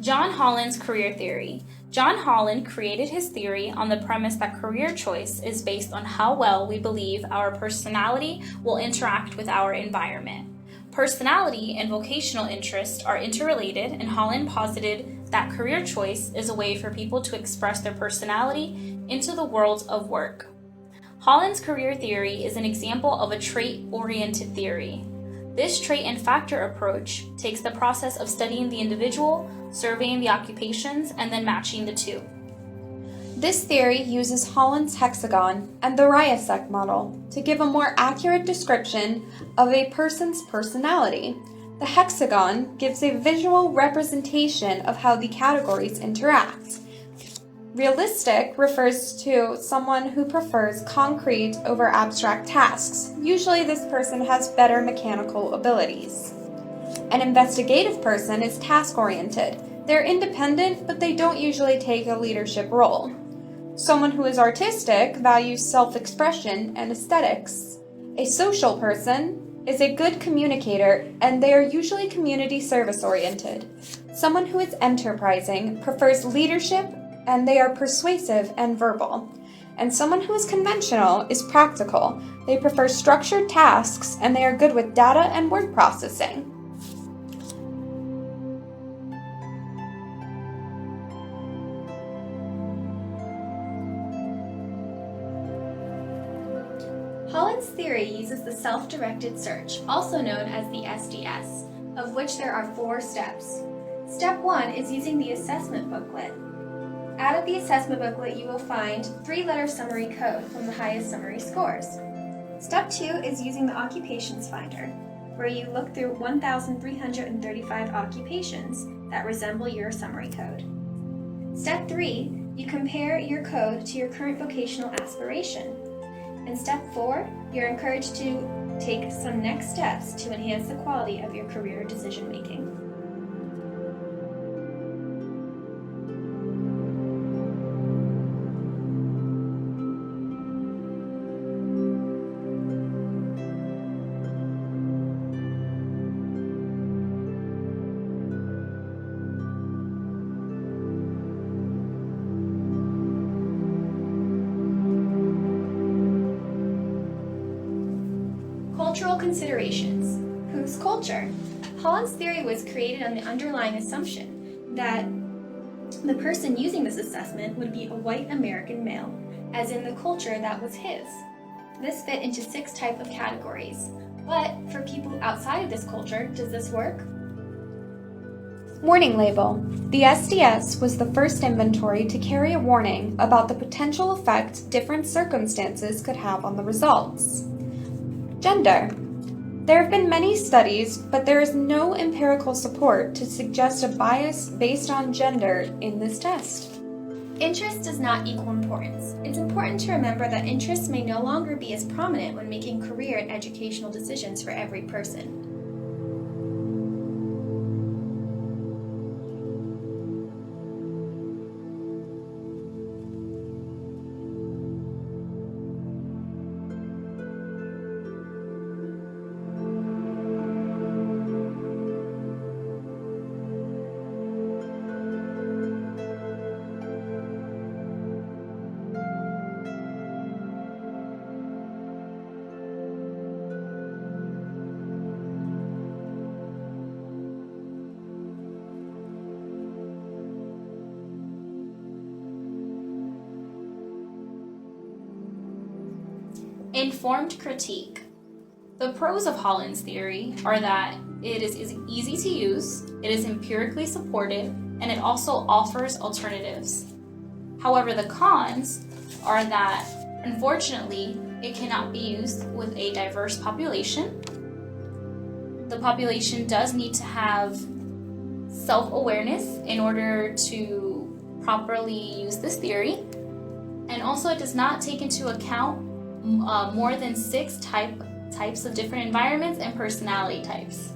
John Holland's career theory. John Holland created his theory on the premise that career choice is based on how well we believe our personality will interact with our environment. Personality and vocational interest are interrelated, and Holland posited that career choice is a way for people to express their personality into the world of work. Holland's career theory is an example of a trait-oriented theory. This trait and factor approach takes the process of studying the individual, surveying the occupations, and then matching the two. This theory uses Holland's hexagon and the Ryesak model to give a more accurate description of a person's personality. The hexagon gives a visual representation of how the categories interact. Realistic refers to someone who prefers concrete over abstract tasks. Usually this person has better mechanical abilities. An investigative person is task-oriented. They're independent, but they don't usually take a leadership role. Someone who is artistic values self-expression and aesthetics. A social person is a good communicator, and they are usually community service-oriented. Someone who is enterprising prefers leadership, and they are persuasive and verbal. And someone who is conventional is practical. They prefer structured tasks, and they are good with data and word processing. Holland's theory uses the self-directed search, also known as the SDS, of which there are 4 steps. Step 1 is using the assessment booklet. Out of the assessment booklet, you will find 3-letter summary code from the highest summary scores. Step 2 is using the occupations finder, where you look through 1,335 occupations that resemble your summary code. Step 3, you compare your code to your current vocational aspiration. And step 4, you're encouraged to take some next steps to enhance the quality of your career decision making. Cultural considerations. Whose culture? Holland's theory was created on the underlying assumption that the person using this assessment would be a white American male, as in the culture that was his. This fit into 6 types of categories. But for people outside of this culture, does this work? Warning label. The SDS was the first inventory to carry a warning about the potential effect different circumstances could have on the results. Gender. There have been many studies, but there is no empirical support to suggest a bias based on gender in this test. Interest does not equal importance. It's important to remember that interests may no longer be as prominent when making career and educational decisions for every person. Informed critique. The pros of Holland's theory are that it is easy to use, it is empirically supported, and it also offers alternatives. However, the cons are that, unfortunately, it cannot be used with a diverse population. The population does need to have self-awareness in order to properly use this theory. And also, it does not take into account more than 6 types of different environments and personality types.